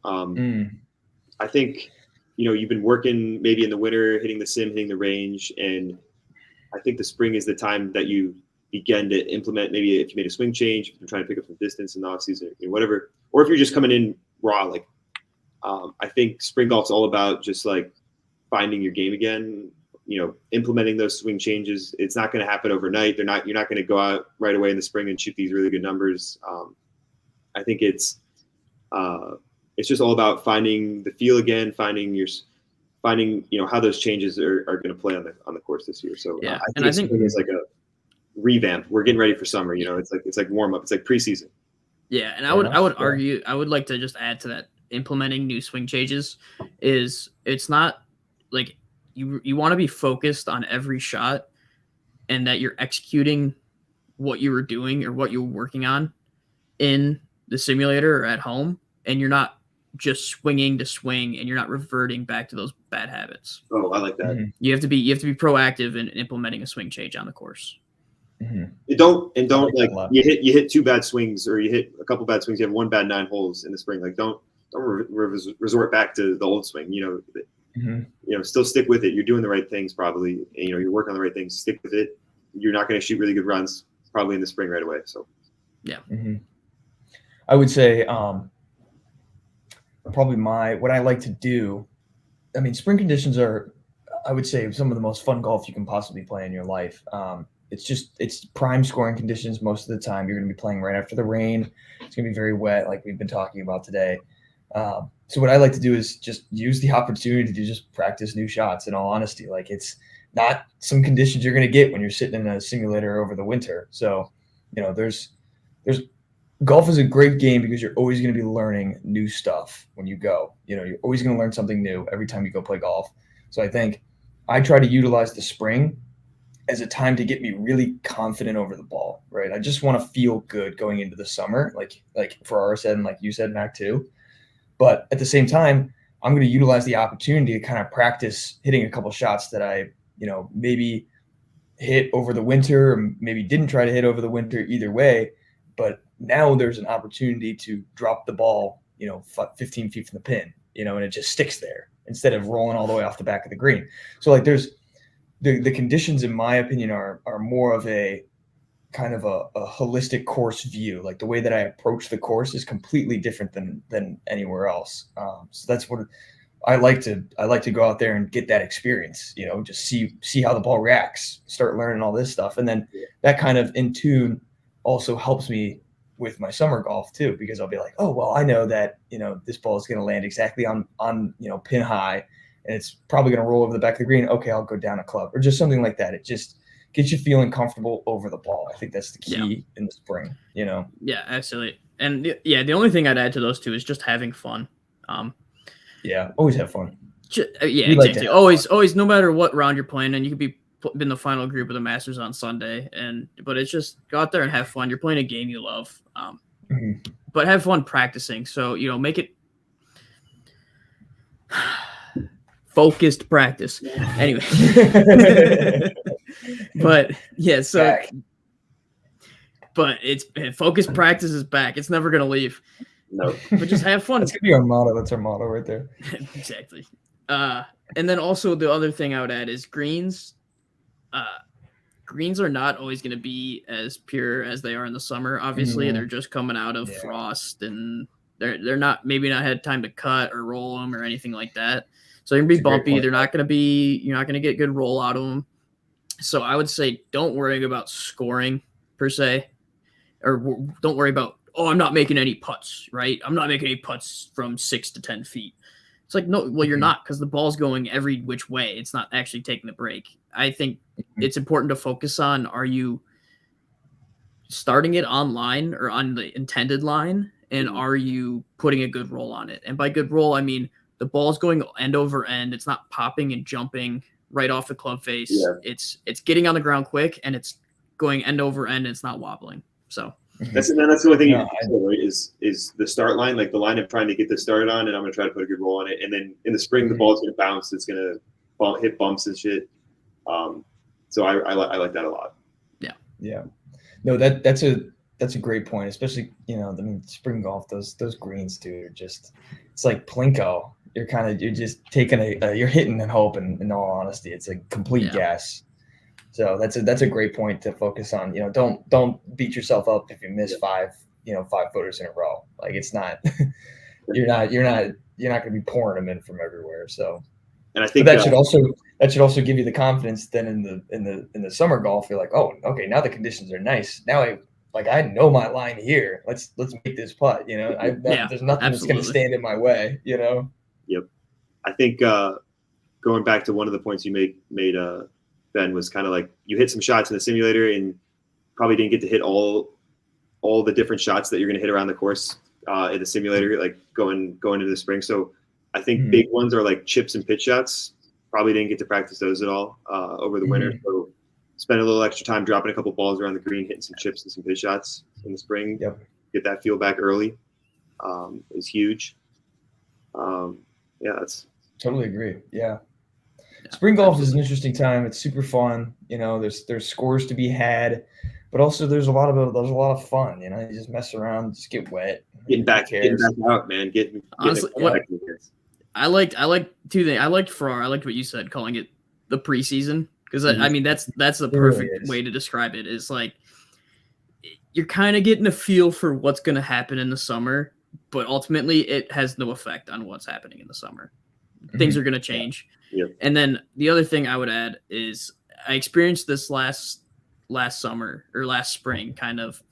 I think you've been working maybe in the winter, hitting the sim, hitting the range, and I think the spring is the time that you begin to implement. Maybe if you made a swing change, if you're trying to pick up some distance in the off season, whatever, or if you're just coming in raw, like. I think spring golf's all about just like finding your game again, implementing those swing changes. It's not going to happen overnight. You're not going to go out right away in the spring and shoot these really good numbers. I think it's It's just all about finding the feel again, finding how those changes are going to play on the course this year. So Yeah, I think it's like a revamp. We're getting ready for summer. It's like warm up. It's like preseason. Yeah, and I would argue, I would like to just add to that, implementing new swing changes it's not like you want to be focused on every shot and that you're executing what you were doing or what you were working on in the simulator or at home, and you're not just swinging to swing and you're not reverting back to those bad habits. Oh, I like that. Mm-hmm. You have to be proactive in implementing a swing change on the course. Mm-hmm. Don't you hit 2 bad swings or you hit a couple bad swings. You have 1 bad 9 holes in the spring. Like don't resort back to the old swing. Still stick with it. You're doing the right things probably. And, you're working on the right things. Stick with it. You're not going to shoot really good runs probably in the spring right away. So yeah, I would say probably what I like to do. I mean, spring conditions are, I would say, some of the most fun golf you can possibly play in your life. It's prime scoring conditions most of the time. You're going to be playing right after the rain. It's going to be very wet, like we've been talking about today. So what I like to do is just use the opportunity to just practice new shots. In all honesty, like it's not some conditions you're going to get when you're sitting in a simulator over the winter. So, there's golf is a great game because you're always going to be learning new stuff when you go. You're always going to learn something new every time you go play golf. So I think I try to utilize the spring as a time to get me really confident over the ball, right? I just want to feel good going into the summer, like Farrar said, and like you said, Mac, too. But at the same time, I'm going to utilize the opportunity to kind of practice hitting a couple shots that I, maybe hit over the winter or maybe didn't try to hit over the winter, either way. But now there's an opportunity to drop the ball, 15 feet from the pin, and it just sticks there instead of rolling all the way off the back of the green. So like there's the conditions, in my opinion, are more of a kind of a holistic course view. Like the way that I approach the course is completely different than anywhere else. So that's what I like to go out there and get that experience, just see how the ball reacts, start learning all this stuff. And then that kind of in tune also helps me with my summer golf too, because I'll be like, oh, well, I know that, this ball is going to land exactly on pin high and it's probably going to roll over the back of the green. Okay, I'll go down a club or just something like that. It just gets you feeling comfortable over the ball. I think that's the key in the spring, Yeah, absolutely. And the only thing I'd add to those two is just having fun. Always have fun. Exactly. Always, no matter what round you're playing, and you could be in the final group of the Masters on Sunday, but it's just go out there and have fun. You're playing a game you love, but have fun practicing. So make it focused practice. Anyway, but it's focused practice is back. It's never gonna leave. No, but just have fun. That's gonna be our motto. That's our motto right there. Exactly. And then also the other thing I would add is greens. Greens are not always going to be as pure as they are in the summer. Obviously, they're just coming out of frost, and they're not had time to cut or roll them or anything like that. So they're gonna be bumpy. They're not going to be. You're not going to get good roll out of them. So I would say don't worry about scoring per se, or don't worry about I'm not making any putts. Right? I'm not making any putts from 6 to 10 feet. It's like, no, well, you're not, because the ball's going every which way. It's not actually taking the break. I think it's important to focus on, are you starting it on line or on the intended line, and are you putting a good roll on it? And by good roll, I mean the ball's going end over end. It's not popping and jumping right off the club face. Yeah. It's getting on the ground quick, and it's going end over end, and it's not wobbling. So that's the only thing right, is the start line, like the line I'm trying to get this started on, and I'm going to try to put a good roll on it. And then in the spring, the ball's going to bounce. It's going to hit bumps and shit. So I like that a lot. Yeah. No, that's a great point, especially, spring golf, those greens, dude, are just, it's like Plinko. You're just taking you're hitting and hoping, in all honesty. It's a complete guess. So that's a great point to focus on. Don't beat yourself up if you miss 5 footers in a row. Like, it's not, you're not going to be pouring them in from everywhere. So, and I think that should also give you the confidence then in the summer golf. You're like, oh, okay, now the conditions are nice. Now like I know my line here. Let's make this putt. You know, there's nothing that's going to stand in my way. You know. Yep. I think going back to one of the points you made Ben, was kind of like you hit some shots in the simulator and probably didn't get to hit all the different shots that you're going to hit around the course in the simulator, like going into the spring. So I think big ones are like chips and pitch shots. Probably didn't get to practice those at all over the winter. So spend a little extra time dropping a couple balls around the green, hitting some chips and some pitch shots in the spring. Yep. Get that feel back early is huge. That's totally agree. Yeah. Spring golf is an interesting time. It's super fun. You know, there's scores to be had, but also there's a lot of fun. You know, you just mess around, just get wet, getting back out, man. Honestly, I liked two things. I liked Farrar. I liked what you said, calling it the preseason, because I mean that's the perfect way to describe it. Is like you're kind of getting a feel for what's going to happen in the summer, but ultimately it has no effect on what's happening in the summer. Things are going to change. Yeah. And then the other thing I would add is I experienced this last summer or last spring, kind of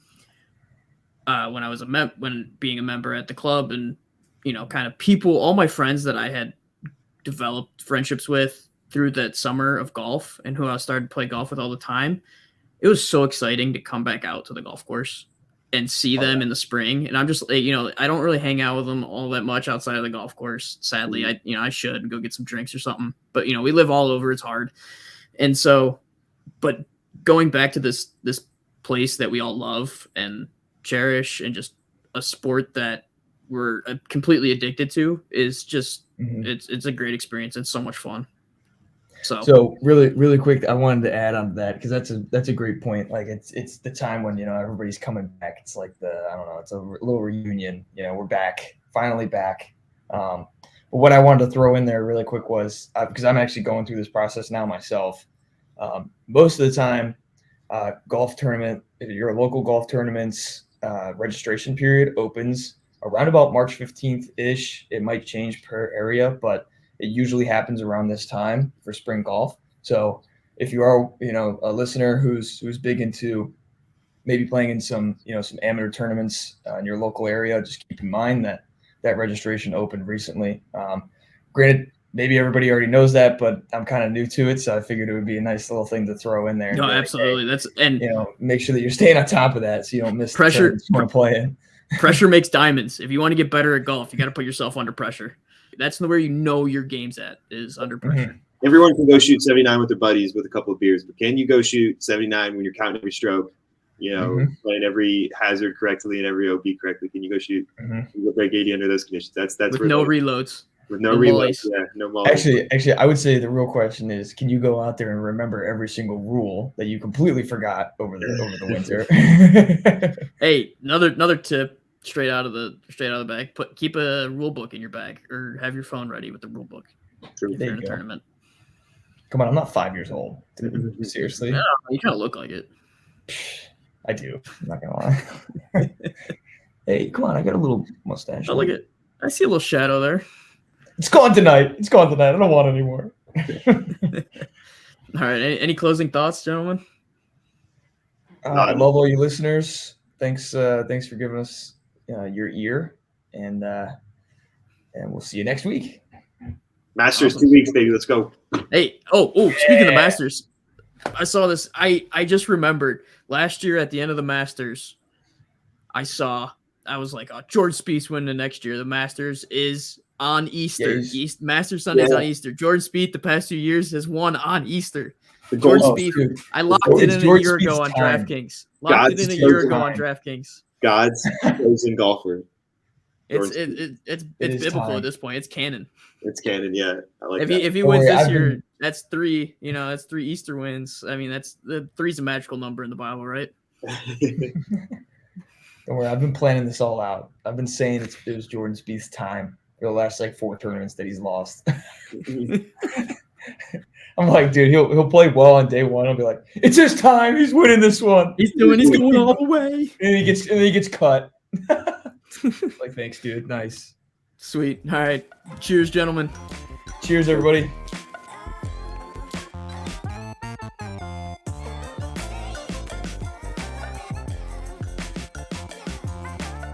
when I was when being a member at the club, and you know, kind of all my friends that I had developed friendships with through that summer of golf and who I started to play golf with all the time. It was so exciting to come back out to the golf course and see them in the spring. And I'm just, you know, I don't really hang out with them all that much outside of the golf course. Sadly, I should go get some drinks or something, but you know, we live all over. It's hard. And so, but going back to this place that we all love and cherish, and just a sport that we're completely addicted to, is just, it's a great experience. It's so much fun. So really quick, I wanted to add on to that, because that's a great point. Like it's the time when, you know, everybody's coming back. It's like it's a little reunion. You know, we're back, finally back. But what I wanted to throw in there really quick was because I'm actually going through this process now myself. Most of the time, golf tournament, if your local golf tournament's registration period opens around about March 15th ish. It might change per area, but it usually happens around this time for spring golf. So if you are, you know, a listener who's big into maybe playing in some amateur tournaments in your local area, just keep in mind that registration opened recently. Granted, maybe everybody already knows that, but I'm kind of new to it, so I figured it would be a nice little thing to throw in there. No, absolutely. Like, hey, you know, make sure that you're staying on top of that so you don't miss pressure. You want to play in. Pressure makes diamonds. If you want to get better at golf, you got to put yourself under pressure. That's where you know your game's at, is under pressure. Everyone can go shoot 79 with their buddies with a couple of beers, but can you go shoot 79 when you're counting every stroke, you know, playing every hazard correctly and every OB correctly? Can you go shoot? Can you go break 80 under those conditions? That's with no reloads. With no reloads, yeah, no mollies. Actually, I would say the real question is, can you go out there and remember every single rule that you completely forgot over the winter? Hey, another tip. Straight out of the bag. Keep a rule book in your bag, or have your phone ready with the rule book. If you're in a tournament. Come on, I'm not 5 years old. Dude. Seriously? No, you kind of look like it. I do. I'm not gonna lie. Hey, come on, I got a little mustache. Oh, look at. I see a little shadow there. It's gone tonight. I don't want it anymore. All right. Any closing thoughts, gentlemen? I love all you listeners. Thanks for giving us your ear, and we'll see you next week. Masters, awesome. 2 weeks, baby. Let's go. Hey, speaking of Masters, I saw this. I just remembered last year at the end of the Masters, I was like, George Spieth winning next year. The Masters is on Easter. Masters Sunday's on Easter. Jordan Spieth the past 2 years has won on Easter. George Spieth. I locked it in a year ago on DraftKings. God's chosen golfer. It's biblical time. At this point. It's canon. It's canon, yeah. I like that. If he wins this year, that's 3. You know, that's 3 Easter wins. I mean, that's the 3's a magical number in the Bible, right? Don't worry, I've been planning this all out. I've been saying it was Jordan Spieth's time for the last 4 tournaments that he's lost. I'm like, dude, he'll play well on day one. I'll be like, it's his time. He's winning this one. He's going all the way. And he gets cut. Like, thanks, dude. Nice. Sweet. All right. Cheers, gentlemen. Cheers, everybody.